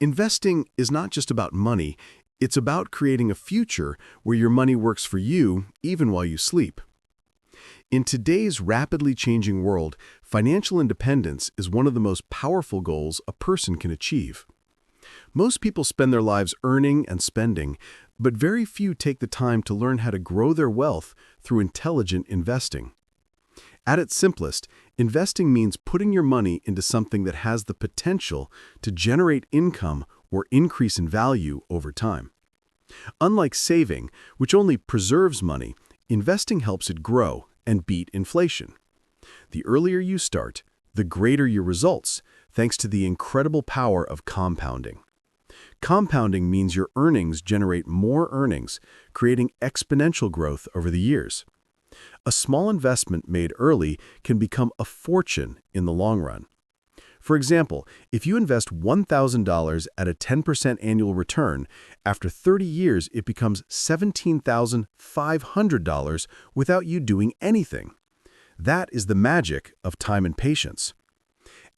Investing is not just about money, it's about creating a future where your money works for you even while you sleep. In today's rapidly changing world, financial independence is one of the most powerful goals a person can achieve. Most people spend their lives earning and spending, but very few take the time to learn how to grow their wealth through intelligent investing. At its simplest, investing means putting your money into something that has the potential to generate income or increase in value over time. Unlike saving, which only preserves money, investing helps it grow and beat inflation. The earlier you start, the greater your results, thanks to the incredible power of compounding. Compounding means your earnings generate more earnings, creating exponential growth over the years. A small investment made early can become a fortune in the long run. For example, if you invest $1,000 at a 10% annual return, after 30 years it becomes $17,500 without you doing anything. That is the magic of time and patience.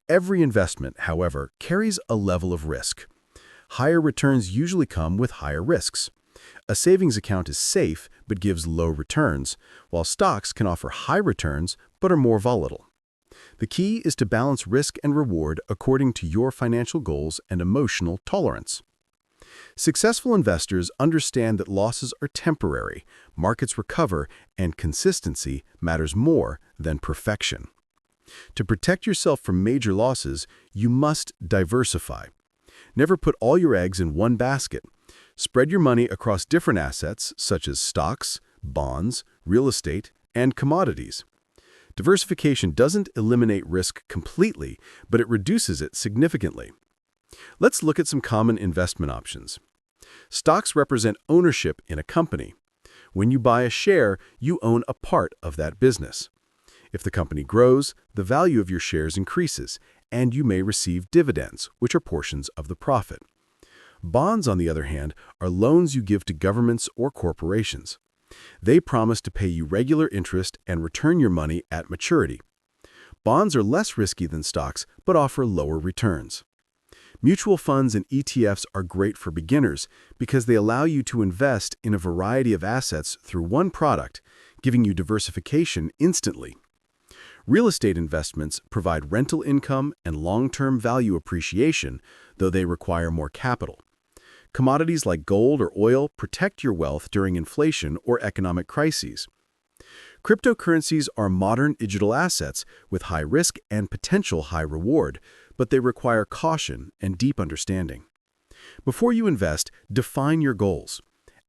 Every investment, however, carries a level of risk. Higher returns usually come with higher risks. A savings account is safe but gives low returns, while stocks can offer high returns but are more volatile. The key is to balance risk and reward according to your financial goals and emotional tolerance. Successful investors understand that losses are temporary, markets recover, and consistency matters more than perfection. To protect yourself from major losses, you must diversify. Never put all your eggs in one basket. Spread your money across different assets such as stocks, bonds, real estate, and commodities. Diversification doesn't eliminate risk completely, but it reduces it significantly. Let's look at some common investment options. Stocks represent ownership in a company. When you buy a share, you own a part of that business. If the company grows, the value of your shares increases, and you may receive dividends, which are portions of the profit. Bonds, on the other hand, are loans you give to governments or corporations. They promise to pay you regular interest and return your money at maturity. Bonds are less risky than stocks, but offer lower returns. Mutual funds and ETFs are great for beginners because they allow you to invest in a variety of assets through one product, giving you diversification instantly. Real estate investments provide rental income and long-term value appreciation, though they require more capital. Commodities like gold or oil protect your wealth during inflation or economic crises. Cryptocurrencies are modern digital assets with high risk and potential high reward, but they require caution and deep understanding. Before you invest, define your goals.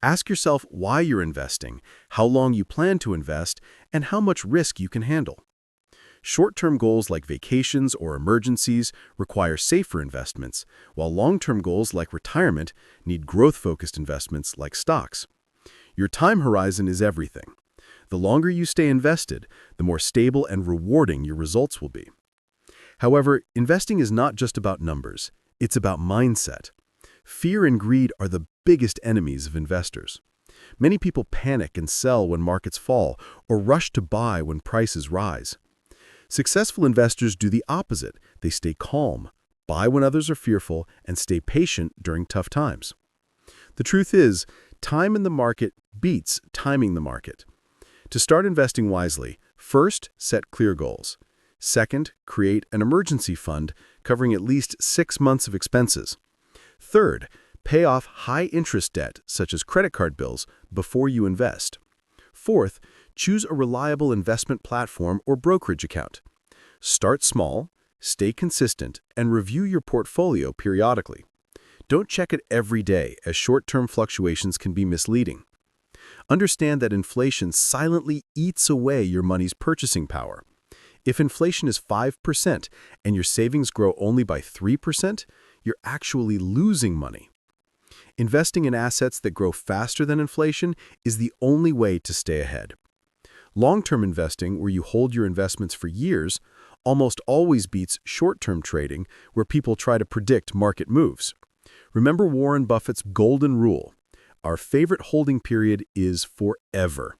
Ask yourself why you're investing, how long you plan to invest, and how much risk you can handle. Short-term goals like vacations or emergencies require safer investments, while long-term goals like retirement need growth-focused investments like stocks. Your time horizon is everything. The longer you stay invested, the more stable and rewarding your results will be. However, investing is not just about numbers. It's about mindset. Fear and greed are the biggest enemies of investors. Many people panic and sell when markets fall or rush to buy when prices rise. Successful investors do the opposite. They stay calm, buy when others are fearful, and stay patient during tough times. The truth is, time in the market beats timing the market. To start investing wisely, first, set clear goals. Second, create an emergency fund covering at least 6 months of expenses. Third, pay off high-interest debt, such as credit card bills, before you invest. Fourth, choose a reliable investment platform or brokerage account. Start small, stay consistent, and review your portfolio periodically. Don't check it every day, as short-term fluctuations can be misleading. Understand that inflation silently eats away your money's purchasing power. If inflation is 5% and your savings grow only by 3%, you're actually losing money. Investing in assets that grow faster than inflation is the only way to stay ahead. Long-term investing, where you hold your investments for years, almost always beats short-term trading, where people try to predict market moves. Remember Warren Buffett's golden rule: our favorite holding period is forever.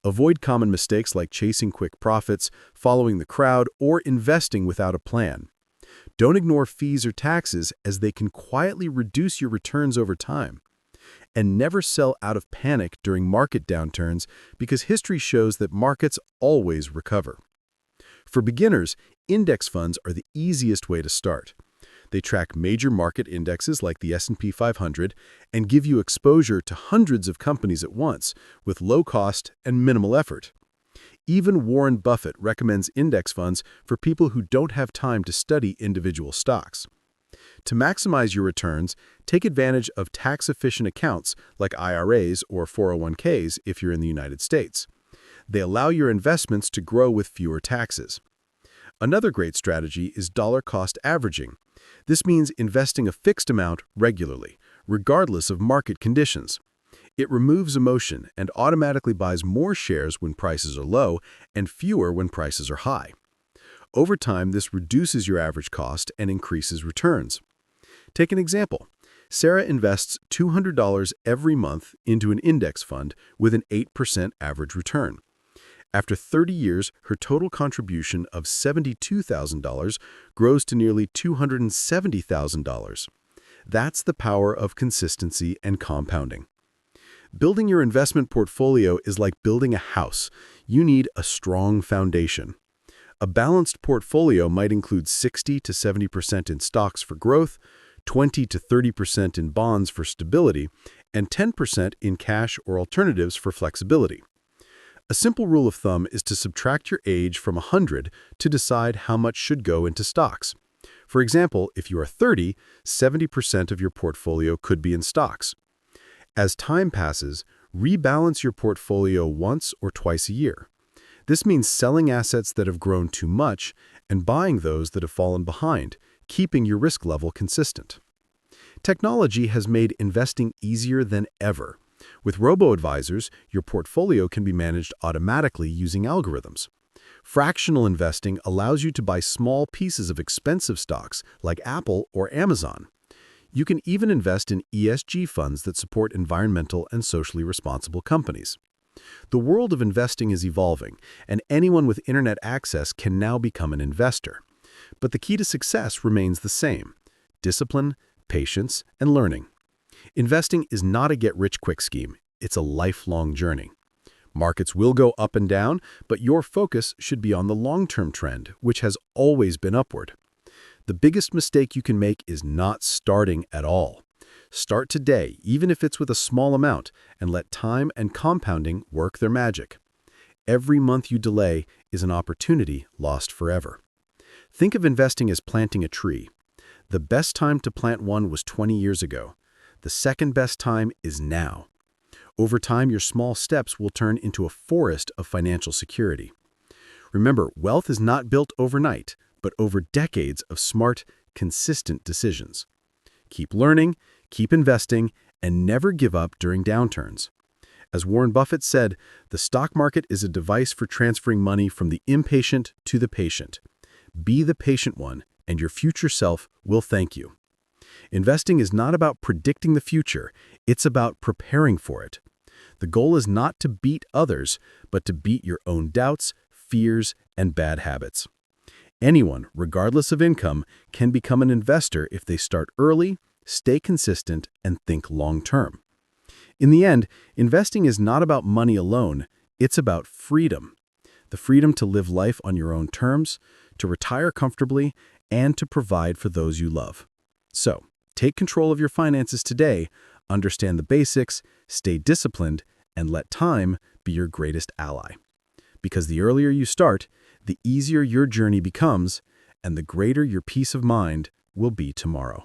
Avoid common mistakes like chasing quick profits, following the crowd, or investing without a plan. Don't ignore fees or taxes, as they can quietly reduce your returns over time. And never sell out of panic during market downturns, because history shows that markets always recover. For beginners, index funds are the easiest way to start. They track major market indexes like the S&P 500 and give you exposure to hundreds of companies at once with low cost and minimal effort. Even Warren Buffett recommends index funds for people who don't have time to study individual stocks. To maximize your returns, take advantage of tax-efficient accounts like IRAs or 401ks if you're in the United States. They allow your investments to grow with fewer taxes. Another great strategy is dollar cost averaging. This means investing a fixed amount regularly, regardless of market conditions. It removes emotion and automatically buys more shares when prices are low and fewer when prices are high. Over time, this reduces your average cost and increases returns. Take an example. Sarah invests $200 every month into an index fund with an 8% average return. After 30 years, her total contribution of $72,000 grows to nearly $270,000. That's the power of consistency and compounding. Building your investment portfolio is like building a house. You need a strong foundation. A balanced portfolio might include 60 to 70% in stocks for growth, 20 to 30% in bonds for stability, and 10% in cash or alternatives for flexibility. A simple rule of thumb is to subtract your age from 100 to decide how much should go into stocks. For example, if you are 30, 70% of your portfolio could be in stocks. As time passes, rebalance your portfolio once or twice a year. This means selling assets that have grown too much and buying those that have fallen behind, keeping your risk level consistent. Technology has made investing easier than ever. With robo-advisors, your portfolio can be managed automatically using algorithms. Fractional investing allows you to buy small pieces of expensive stocks like Apple or Amazon. You can even invest in ESG funds that support environmental and socially responsible companies. The world of investing is evolving, and anyone with internet access can now become an investor. But the key to success remains the same: discipline, patience, and learning. Investing is not a get-rich-quick scheme. It's a lifelong journey. Markets will go up and down, but your focus should be on the long-term trend, which has always been upward. The biggest mistake you can make is not starting at all. Start today, even if it's with a small amount, and let time and compounding work their magic. Every month you delay is an opportunity lost forever. Think of investing as planting a tree. The best time to plant one was 20 years ago. The second best time is now. Over time, your small steps will turn into a forest of financial security. Remember, wealth is not built overnight, but over decades of smart, consistent decisions. Keep learning, keep investing, and never give up during downturns. As Warren Buffett said, the stock market is a device for transferring money from the impatient to the patient. Be the patient one, and your future self will thank you. Investing is not about predicting the future, it's about preparing for it. The goal is not to beat others, but to beat your own doubts, fears, and bad habits. Anyone, regardless of income, can become an investor if they start early, stay consistent, and think long-term. In the end, investing is not about money alone, it's about freedom. The freedom to live life on your own terms, to retire comfortably, and to provide for those you love. So, take control of your finances today, understand the basics, stay disciplined, and let time be your greatest ally. Because the earlier you start, the easier your journey becomes, and the greater your peace of mind will be tomorrow.